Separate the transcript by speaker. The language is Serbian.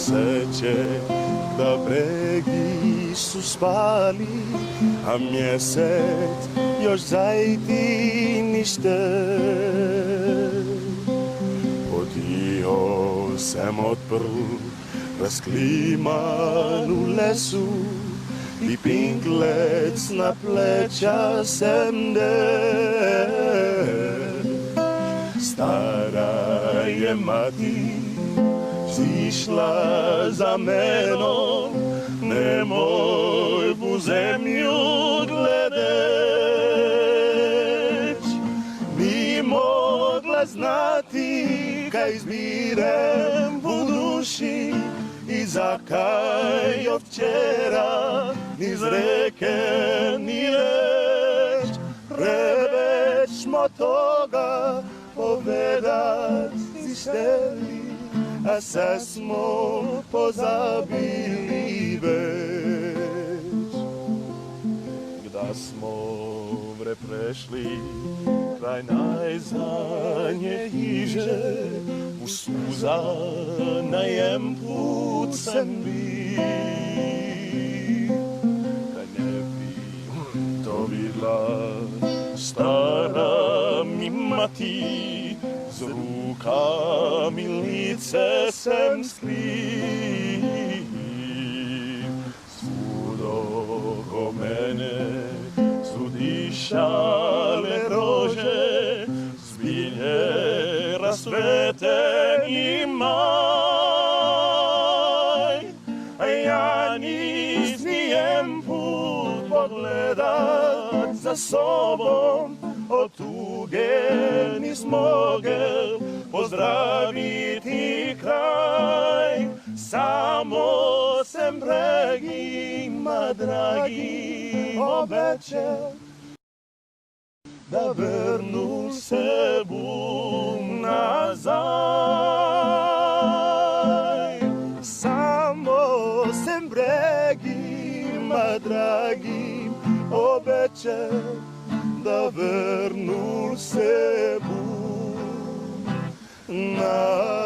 Speaker 1: se će da bregi su spali, a mjesec još zajti nište. Podio sem odprl razklimanu lesu i pinklec na pleća sem Stara je mati zišla za menom, nemoj u zemlju gledeć. Ni mogla znati kaj zbirem u duši i zakaj od včera ni z reke ni reč. Preveč smo toga povedat zišteli, a se smo pozabili već. Gda smo vre prešli kraj najzanje hiže, u suza najem put sem bil. Kaj ne bi to vidla stara mi mati, z rukami lice sem skriv. Svud oko mene su dišale rože, zbilje rasveten i maj. A ja niz nijem put pogledat za sobom, od tuge nis mogel pozdraviti kraj. Samo sem bregima dragi obećal, da vrnu se bum nazaj. Samo sem bregima dragim obećal, da vrnu se bum nazaj.